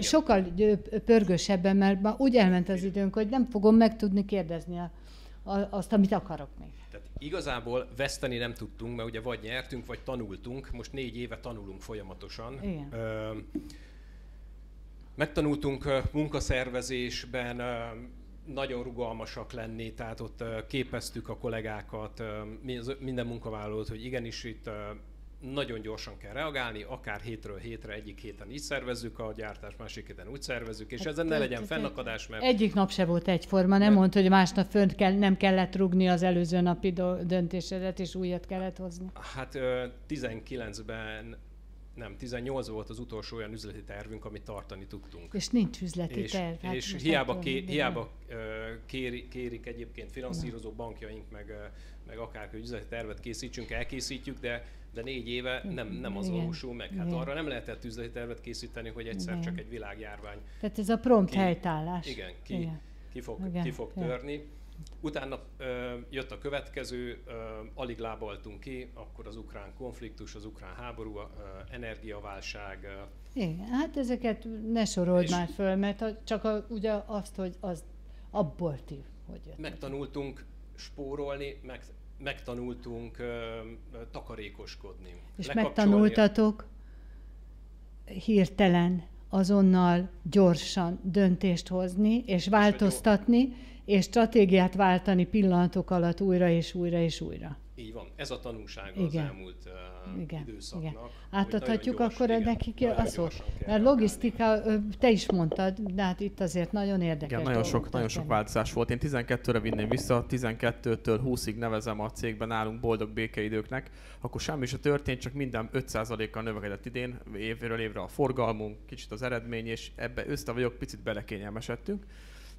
sokkal pörgősebben, mert már úgy elment az időnk, hogy nem fogom meg tudni kérdezni azt, amit akarok még. Tehát igazából veszteni nem tudtunk, mert ugye vagy nyertünk, vagy tanultunk. Most 4 éve tanulunk folyamatosan. Igen. Megtanultunk munkaszervezésben nagyon rugalmasak lenni, tehát ott képeztük a kollégákat, minden munkavállalót, hogy igenis itt nagyon gyorsan kell reagálni, akár hétről hétre, egyik héten így szervezzük a gyártást, másik héten úgy szervezzük, és ezen ne legyen fennakadás, mert... Egyik nap se volt egyforma, nem mondta, hogy másnap nem kellett rúgni az előző napi döntésedet, és újat kellett hozni. Hát 18 volt az utolsó olyan üzleti tervünk, amit tartani tudtunk. És nincs üzleti terv. Hát és hiába kérik egyébként finanszírozó bankjaink, meg akár, hogy üzleti tervet készítsünk, elkészítjük, de 4 éve nem az valósul meg. Hát arra nem lehetett üzleti tervet készíteni, hogy egyszer csak egy világjárvány. Tehát ez a prompt helytállás. Igen, ki fog törni. Utána jött a következő, alig lábaltunk ki, akkor az ukrán konfliktus, az ukrán háború, energiaválság. Igen, hát ezeket ne sorold már föl, mert csak ugye azt, hogy az abból ti, hogy jöttek. Megtanultunk spórolni, megtanultunk takarékoskodni. És megtanultatok hirtelen, azonnal, gyorsan döntést hozni, és változtatni, és stratégiát váltani pillanatok alatt újra és újra és újra. Így van. Ez a tanulsága az elmúlt időszaknak. Igen. Átadhatjuk akkor nekik a szót. Mert logisztika, te is mondtad, de hát itt azért nagyon érdekes. Igen, nagyon sok változás volt. Én 12-re vinném vissza, 12-től 20-ig nevezem a cégben nálunk boldog békeidőknek. Akkor semmi se történt, csak minden 5%-kal növekedett idén, évről évre a forgalmunk, kicsit az eredmény, és ebbe össze vagyok, picit belekényelmesedtünk.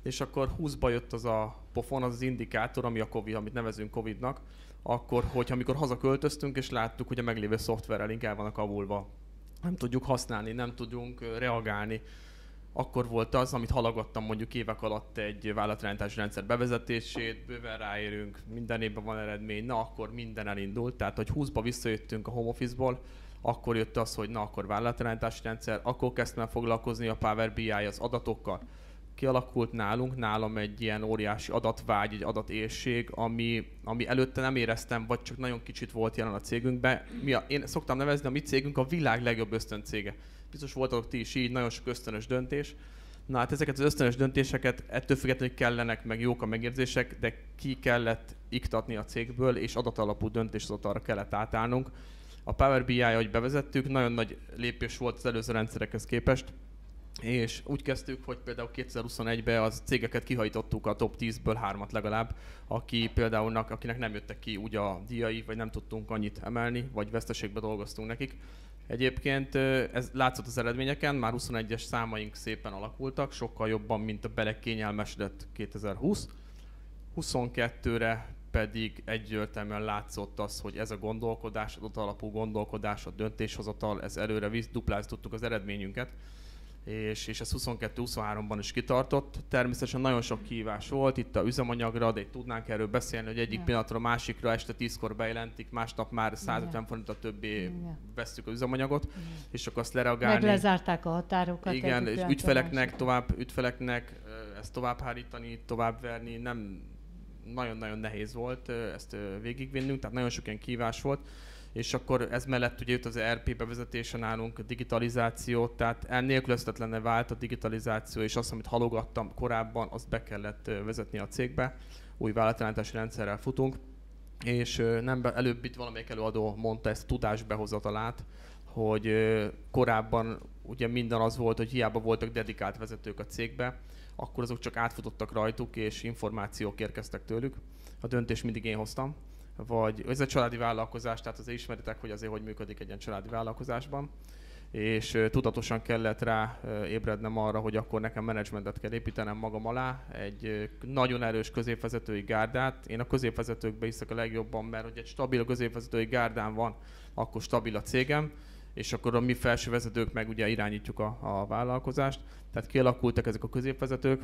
És akkor 20-ba jött az a pofon, az indikátor, ami a Covid, amit nevezünk Covidnak, akkor, amikor hazaköltöztünk, és láttuk, hogy a meglévő szoftverrel inkább vannak avulva. Nem tudjuk használni, nem tudunk reagálni. Akkor volt az, amit halogattam mondjuk évek alatt egy vállalatirányítási rendszer bevezetését, bőven ráérünk, minden évben van eredmény, na akkor minden elindult. Tehát, hogy 20-ba visszajöttünk a home office-ból, akkor jött az, hogy na akkor vállalatirányítási rendszer, akkor kezdtem el foglalkozni a Power BI az adatokkal. Kialakult nálam egy ilyen óriási adatvágy, egy adatérség, ami előtte nem éreztem, vagy csak nagyon kicsit volt jelen a cégünkben. Én szoktam nevezni, a mi cégünk a világ legjobb ösztöncége. Biztos voltatok ti is így, nagyon sok ösztönös döntés. Na hát ezeket az ösztönös döntéseket ettől függetlenül kellenek, meg jók a megérzések, de ki kellett iktatni a cégből, és adatalapú döntéshozatalra kellett átállnunk. A Power BI, ahogy bevezettük, nagyon nagy lépés volt az előző rendszerekhez képest. És úgy kezdtük, hogy például 2021-ben az cégeket kihajtottuk a top 10-ből 3-at legalább, akinek nem jöttek ki úgy a díjai, vagy nem tudtunk annyit emelni, vagy veszteségbe dolgoztunk nekik. Egyébként ez látszott az eredményeken, már 21-es számaink szépen alakultak, sokkal jobban, mint a belekényelmesedett 2020. 22-re pedig egyértelműen látszott az, hogy ez a gondolkodás, adatalapú gondolkodás, a döntéshozatal, ez előre dupláztudtuk az eredményünket. És ez 22-23-ban is kitartott. Természetesen nagyon sok kihívás volt itt a üzemanyagra, de itt tudnánk erről beszélni, hogy egyik pillanatra másikra este 10-kor bejelentik, másnap már 150 forintra többé vesszük az üzemanyagot, és akkor azt lereagálni. Meg lezárták a határokat. Igen, és ügyfeleknek ezt továbbhárítani, továbbverni, nem nagyon-nagyon nehéz volt ezt végigvinnünk, tehát nagyon sok ilyen kihívás volt. és akkor ez mellett ugye jött az ERP bevezetése nálunk, a digitalizáció, tehát elnélkülözhetetlenné vált a digitalizáció, és azt, amit halogattam korábban, azt be kellett vezetni a cégbe. Új vállalatirányítási rendszerrel futunk, és előbb itt valamelyik előadó mondta ezt a tudás behozatalát, hogy korábban ugye minden az volt, hogy hiába voltak dedikált vezetők a cégbe, akkor azok csak átfutottak rajtuk, és információk érkeztek tőlük. A döntést mindig én hoztam. Vagy ez egy családi vállalkozás, tehát azért ismeritek, hogy azért hogy működik egy ilyen családi vállalkozásban. És tudatosan kellett rá ébrednem arra, hogy akkor nekem menedzsmentet kell építenem magam alá, egy nagyon erős középvezetői gárdát. Én a középvezetőkbe hiszek a legjobban, mert hogy egy stabil középvezetői gárdán van, akkor stabil a cégem, és akkor a mi felső vezetők meg ugye irányítjuk a vállalkozást. Tehát kialakultak ezek a középvezetők,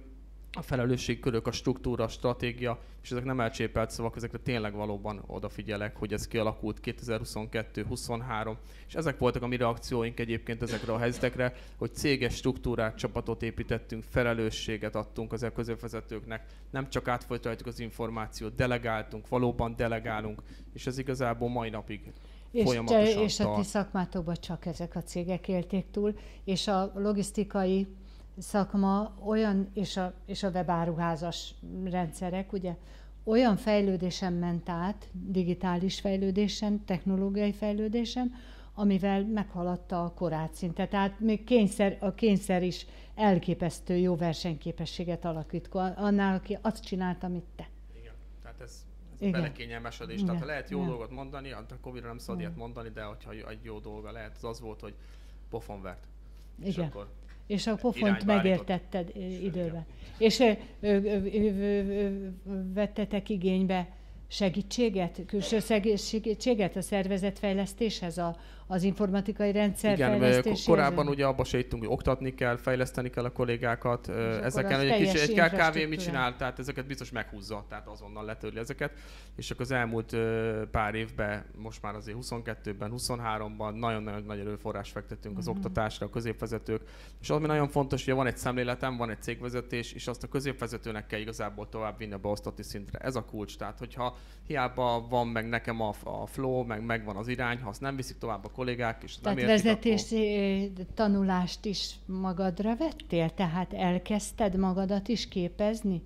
a felelősségkörök, a struktúra, a stratégia, és ezek nem elcsépelt szavak, ezekre tényleg valóban odafigyelek, hogy ez kialakult 2022-23, és ezek voltak a mi reakcióink egyébként ezekre a helyzetekre, hogy céges struktúrát, csapatot építettünk, felelősséget adtunk az középvezetőknek, nem csak átfolytatjuk az információt, delegáltunk, valóban delegálunk, és ez igazából mai napig folyamatosan és a ti szakmátokban csak ezek a cégek élték túl, és a logisztikai szakma olyan, és a webáruházas rendszerek, ugye, olyan fejlődésen ment át, digitális fejlődésen, technológiai fejlődésen, amivel meghaladta a korát szintet. Tehát még a kényszer is elképesztő jó versenyképességet alakít annál, aki azt csinálta, amit te. Igen, tehát ez belekényelmesedés. Tehát ha lehet jó dolgot mondani, a Covid-ra nem szabad ilyet mondani, de hogyha egy jó dolga lehet, az volt, hogy pofonvert. Igen. És a pofont megértetted időben. És vettetek igénybe segítséget, külső segítséget a szervezetfejlesztéshez, az informatikai rendszer fejlesztéséhez? Igen, korábban ugye abba sejtünk, hogy oktatni kell, fejleszteni kell a kollégákat. Ezeken egy KKV mit csinál, tehát ezeket biztos meghúzza, tehát azonnal letörli ezeket. És akkor az elmúlt pár évben, most már azért 22-ben, 23-ban nagyon-nagyon nagy erőforrás fektettünk az oktatásra, a középvezetők. És az, ami nagyon fontos, hogy van egy szemléletem, van egy cégvezetés, és azt a középvezetőnek kell igazából tovább vinni a beosztati szintre. Ez a kulcs. Tehát, hogyha hiába van meg nekem a flow, megvan az irány, ha azt nem viszik tovább a kollégák, és nem értik, vezetési tanulást is magadra vettél? Tehát elkezdted magadat is képezni,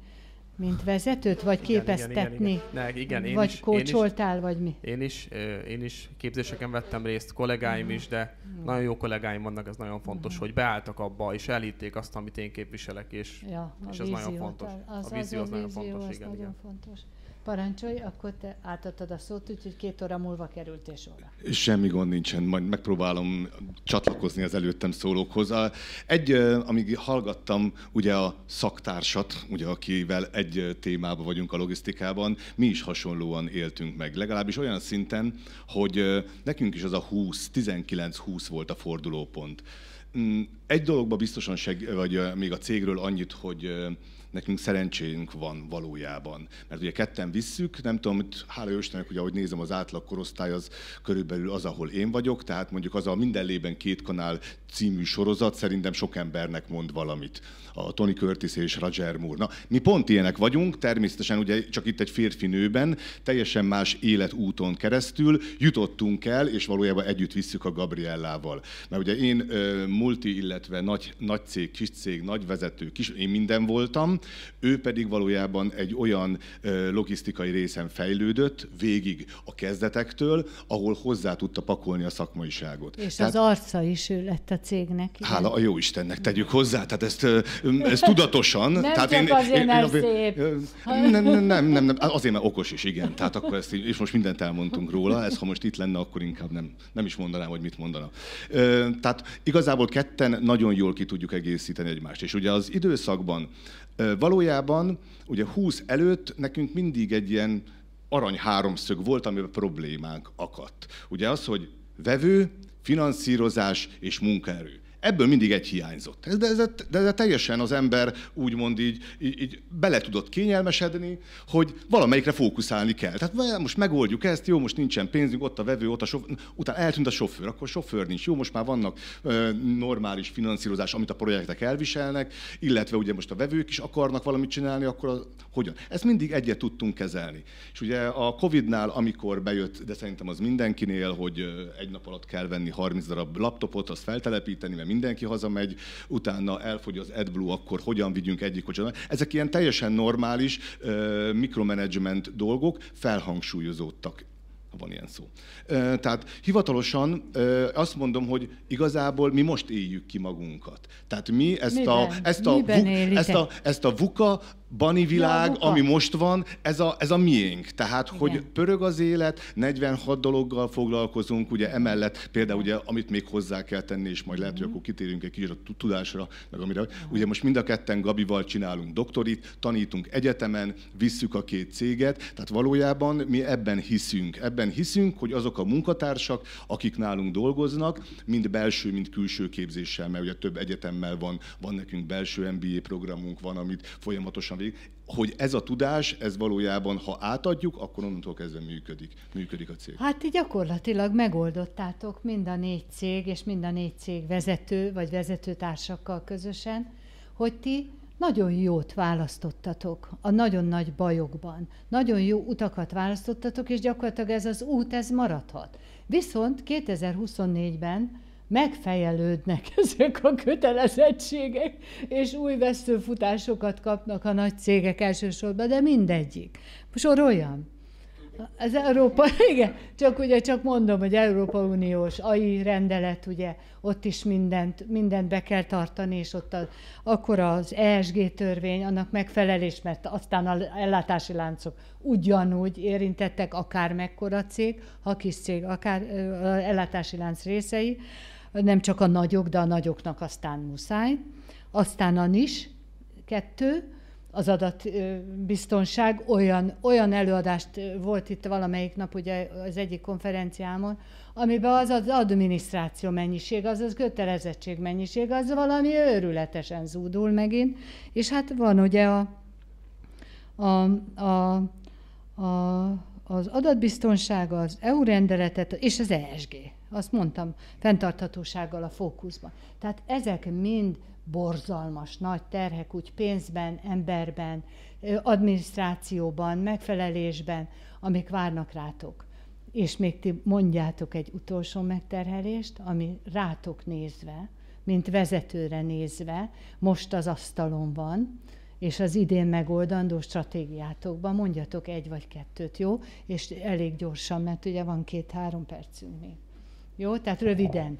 mint vezetőt, vagy képeztetni? Igen, vagy kócsoltál, vagy mi? Én is képzéseken vettem részt, kollégáim is, de nagyon jó kollégáim vannak, ez nagyon fontos, hogy beálltak abba, és elhitték azt, amit én képviselek, és ez nagyon fontos. A vízió az nagyon fontos, igen. Fontos. Parancsolj, akkor te átadtad a szót, úgyhogy 2 óra múlva kerültél sorra. Semmi gond nincsen, majd megpróbálom csatlakozni az előttem szólókhoz. Amíg hallgattam ugye a szaktársat, ugye, akivel egy témában vagyunk a logisztikában, mi is hasonlóan éltünk meg. Legalábbis olyan szinten, hogy nekünk is az a 19-20 volt a fordulópont. Egy dologba biztosan vagy még a cégről annyit, hogy nekünk szerencsénk van valójában. Mert ugye ketten visszük, nem tudom, hála Istennek, ugye ahogy nézem, az átlag korosztály az körülbelül az, ahol én vagyok, tehát mondjuk az a Minden lében 2 kanál című sorozat szerintem sok embernek mond valamit. A Tony Curtis és Roger Moore. Na, mi pont ilyenek vagyunk, természetesen ugye csak itt egy férfinőben, teljesen más életúton keresztül jutottunk el, és valójában együtt visszük a Gabriellával. Mert ugye én multi, illetve nagy cég, kis cég, nagy vezető, én minden voltam, ő pedig valójában egy olyan logisztikai részen fejlődött végig a kezdetektől, ahol hozzá tudta pakolni a szakmaiságot. És tehát, az arca is ő lett a cégnek. Igen. Hála a jó Istennek tegyük hozzá, tehát ezt tudatosan. Nem tehát csak azért, mert szép. Nem, azért, mert okos is, igen. Tehát akkor és most mindent elmondtunk róla, ez ha most itt lenne, akkor inkább nem is mondanám, hogy mit mondana. Tehát igazából ketten nagyon jól ki tudjuk egészíteni egymást. És ugye az időszakban valójában ugye 20 előtt nekünk mindig egy ilyen arany háromszög volt, amiben problémánk akadt. Ugye az, hogy vevő, finanszírozás és munkaerő. Ebből mindig egy hiányzott. De teljesen az ember úgymond így bele tudott kényelmesedni, hogy valamelyikre fókuszálni kell. Tehát most megoldjuk ezt, jó, most nincsen pénzünk, ott a vevő, ott a sofőr, utána eltűnt a sofőr, akkor sofőr nincs. Jó, most már vannak normális finanszírozás, amit a projektek elviselnek, illetve ugye most a vevők is akarnak valamit csinálni, akkor hogyan? Ezt mindig egyet tudtunk kezelni. És ugye a Covid-nál, amikor bejött, de szerintem az mindenkinél, hogy egy nap alatt kell venni 30 darab laptopot, azt feltelepíteni, mert mindenki hazamegy, utána elfogy az AdBlue, akkor hogyan vigyünk egyik kocsit. Ezek ilyen teljesen normális mikromanagement dolgok felhangsúlyozódtak, ha van ilyen szó. Tehát hivatalosan azt mondom, hogy igazából mi most éljük ki magunkat. Tehát mi ezt a VUCA bani világ, ami most van, ez a miénk. Tehát, igen, hogy pörög az élet, 46 dologgal foglalkozunk, ugye emellett például, ugye, amit még hozzá kell tenni, és majd lehet, hogy akkor kitérünk egy kicsit a tudásra, meg amire. Ugye most mind a ketten Gabival csinálunk doktorit, tanítunk egyetemen, visszük a 2 céget, tehát valójában mi ebben hiszünk, hogy azok a munkatársak, akik nálunk dolgoznak, mind belső, mind külső képzéssel, mert ugye több egyetemmel van nekünk belső MBA programunk, van, amit folyamatosan hogy ez a tudás, ez valójában, ha átadjuk, akkor onnantól kezdve működik a cég. Hát így gyakorlatilag megoldottátok mind a 4 cég, és mind a 4 cég vezető, vagy vezetőtársakkal közösen, hogy ti nagyon jót választottatok a nagyon nagy bajokban. Nagyon jó utakat választottatok, és gyakorlatilag ez az út, ez maradhat. Viszont 2024-ben megfejelődnek ezek a kötelezettségek, és új veszőfutásokat kapnak a nagy cégek elsősorban, de mindegyik. Soroljam. Az Európa, igen, csak mondom, hogy Európa Uniós AI rendelet, ugye, ott is mindent be kell tartani, és ott akkor az ESG törvény, annak megfelelés, mert aztán az ellátási láncok ugyanúgy érintettek, akár mekkora cég, ha kis cég, akár ellátási lánc részei, nem csak a nagyok, de a nagyoknak aztán muszáj. Aztán a NIS 2, az adatbiztonság, olyan előadást volt itt valamelyik nap, ugye az egyik konferenciámon, amiben az adminisztráció mennyiség, az kötelezettség mennyiség, az valami őrületesen zúdul megint, és hát van ugye az adatbiztonság, az EU rendeletet és az ESG. Azt mondtam, fenntarthatósággal a fókuszban. Tehát ezek mind borzalmas, nagy terhek, úgy pénzben, emberben, adminisztrációban, megfelelésben, amik várnak rátok. És még ti mondjátok egy utolsó megterhelést, ami rátok nézve, mint vezetőre nézve, most az asztalon van, és az idén megoldandó stratégiátokban mondjatok 1 vagy 2, jó? És elég gyorsan, mert ugye van 2-3 percünk még. Jó? Tehát röviden.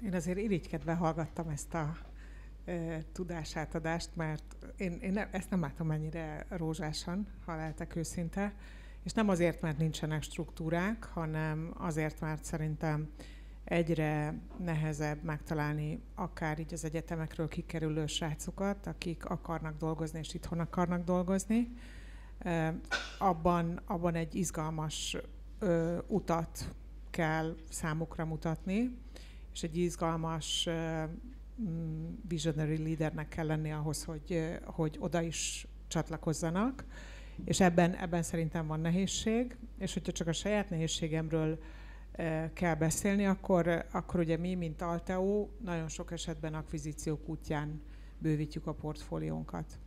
Én azért irigykedve hallgattam ezt a tudásátadást, mert én ezt nem látom ennyire rózsásan, ha lehetek őszinte, és nem azért, mert nincsenek struktúrák, hanem azért, mert szerintem egyre nehezebb megtalálni akár így az egyetemekről kikerülő srácokat, akik akarnak dolgozni és itthon akarnak dolgozni. Abban egy izgalmas utat kell számukra mutatni, és egy izgalmas visionary leadernek kell lenni ahhoz, hogy oda is csatlakozzanak, és ebben szerintem van nehézség, és hogyha csak a saját nehézségemről kell beszélni, akkor ugye mi, mint Alteo, nagyon sok esetben akvizíciók útján bővítjük a portfóliónkat.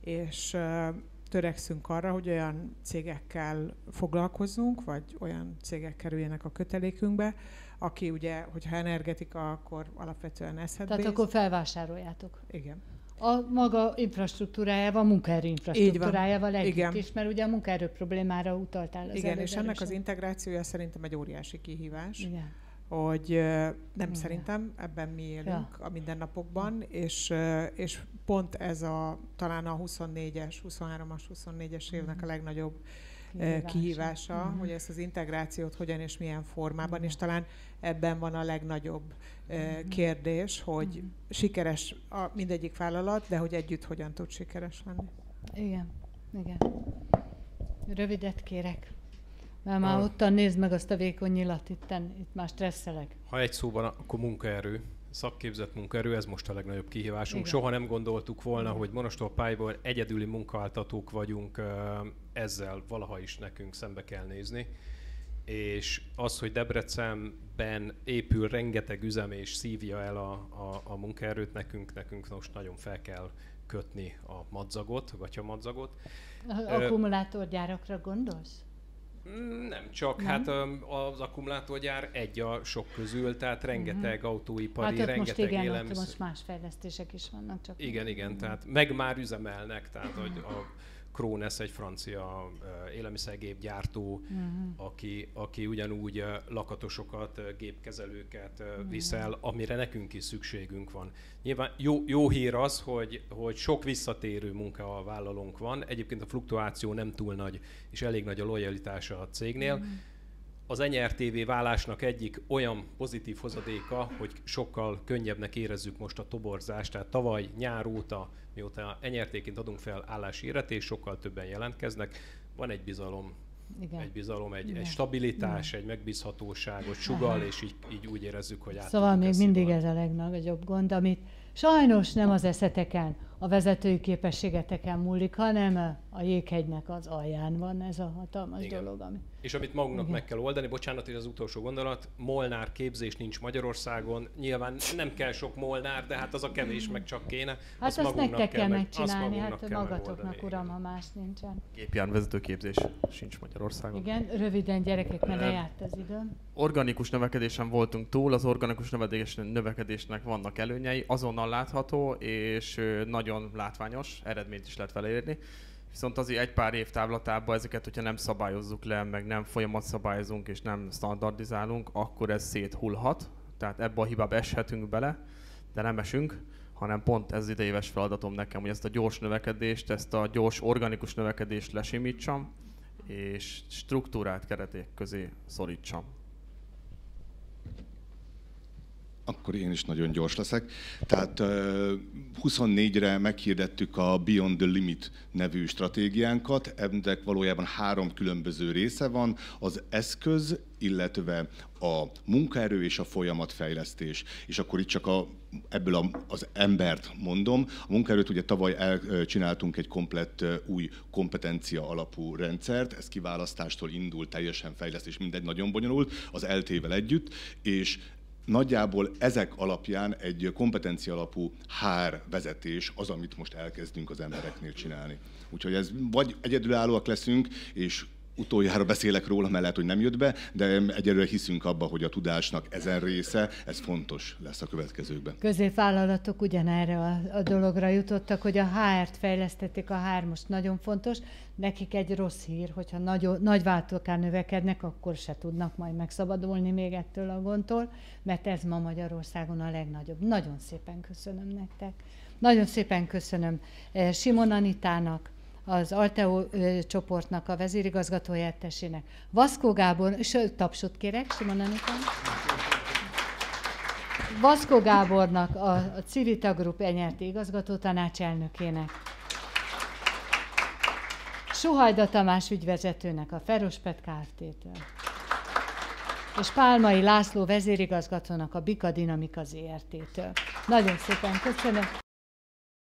És törekszünk arra, hogy olyan cégekkel foglalkozzunk, vagy olyan cégek kerüljenek a kötelékünkbe, aki ugye, hogyha energetika, akkor alapvetően asset-based. Tehát akkor felvásároljátok. Igen. A maga infrastruktúrájával, munkaerő infrastruktúrájával együtt igen. is, mert ugye a munkaerő problémára utaltál az igen, és ennek az integrációja szerintem egy óriási kihívás. Igen. Hogy nem szerintem, ebben mi élünk a mindennapokban, és pont ez talán a 24-es, 23-as, 24-es évnek a legnagyobb kihívása, hogy ezt az integrációt hogyan és milyen formában, és talán ebben van a legnagyobb kérdés, hogy sikeres mindegyik vállalat, de hogy együtt hogyan tud sikeres lenni. Igen, igen. Rövidet kérek. Mert már ottan nézd meg azt a vékony nyilat, itt már stresszelek. Ha egy szóban, akkor munkaerő. Szakképzett munkaerő, ez most a legnagyobb kihívásunk. Igen. Soha nem gondoltuk volna, hogy Monostorpályból egyedüli munkáltatók vagyunk, ezzel valaha is nekünk szembe kell nézni. És az, hogy Debrecenben épül rengeteg üzem és szívja el a munkaerőt, nekünk most nagyon fel kell kötni a madzagot, a gatyamadzagot. Akkumulátorgyárakra gondolsz? Nem csak, Nem? hát az akkumulátorgyár egy a sok közül, tehát rengeteg autóipari, Hát ott most rengeteg igen, ott élelmiszer. most más fejlesztések is vannak. Csak Igen, tehát meg már üzemelnek, tehát hogy a Krones egy francia élelmiszergépgyártó, aki ugyanúgy lakatosokat, gépkezelőket viszel, amire nekünk is szükségünk van. Nyilván jó hír az, hogy sok visszatérő munkavállalónk van, egyébként a fluktuáció nem túl nagy, és elég nagy a lojalitása a cégnél. Az NRTV válásnak egyik olyan pozitív hozadéka, hogy sokkal könnyebbnek érezzük most a toborzást, tehát tavaly nyár óta, mióta NRT-ként adunk fel álláshíret, és sokkal többen jelentkeznek, van egy bizalom, egy stabilitás, egy megbízhatóság, hogy sugall, és így úgy érezzük, hogy át Szóval még tudjuk mindig ezt ez a legnagyobb gond, amit sajnos nem az eszeteken, a vezetői képességeteken múlik, hanem a jéghegynek az alján van ez a hatalmas dolog. Ami... És amit magunknak meg kell oldani, bocsánat, ez az utolsó gondolat, Molnár képzés nincs Magyarországon, nyilván nem kell sok Molnár, de hát az a kevés meg csak kéne. Hát azt nektek kell megcsinálni, hát magatoknak, uram, ha más nincsen. Gépjárművezető képzés sincs Magyarországon. Igen, röviden gyerekek, mert lejárt az idő. Organikus növekedésen voltunk túl, az organikus növekedésnek vannak előnyei, azonnal látható és nagyon látványos eredményt is lehet vele érni. Viszont azért egy pár év távlatában ezeket, hogyha nem szabályozzuk le, meg nem folyamatszabályozunk és nem standardizálunk, akkor ez széthullhat. Tehát ebbe a hibába eshetünk bele, de nem esünk, hanem pont ez idejéves feladatom nekem, hogy ezt a gyors növekedést, ezt a gyors organikus növekedést lesimítsam, és struktúrált keretek közé szorítsam. Akkor én is nagyon gyors leszek. Tehát 24-re meghirdettük a Beyond the Limit nevű stratégiánkat. Ennek valójában 3 különböző része van. Az eszköz, illetve a munkaerő és a folyamatfejlesztés. És akkor itt csak ebből az embert mondom. A munkaerőt ugye tavaly csináltunk egy komplett új kompetencia alapú rendszert. Ez kiválasztástól indul, teljesen fejlesztés, mindegy, nagyon bonyolult, az LT-vel együtt, és nagyjából ezek alapján egy kompetencia alapú HR vezetés az, amit most elkezdünk az embereknél csinálni. Úgyhogy ez vagy egyedülállóak leszünk, és utoljára beszélek róla, mert lehet, hogy nem jött be, de egyelőre hiszünk abba, hogy a tudásnak ezen része, ez fontos lesz a következőkben. Középvállalatok ugyanerre a dologra jutottak, hogy a HR-t fejlesztették, a HR most nagyon fontos. Nekik egy rossz hír, hogyha nagy váltókán növekednek, akkor se tudnak majd megszabadulni még ettől a gondtól, mert ez ma Magyarországon a legnagyobb. Nagyon szépen köszönöm nektek. Nagyon szépen köszönöm Simon Anitának, az Alteo csoportnak a vezérigazgatóhelyettesének, Vaszkó Gábor, tapsot kérek, Simon Anitának. Vaszkó Gábornak, a Civita Group NRT igazgatótanácselnökének, Suhajda Tamás ügyvezetőnek a Ferospet Kft-től, és Pálmai László vezérigazgatónak a Bika Dinamika Zrt-től. Nagyon szépen köszönöm.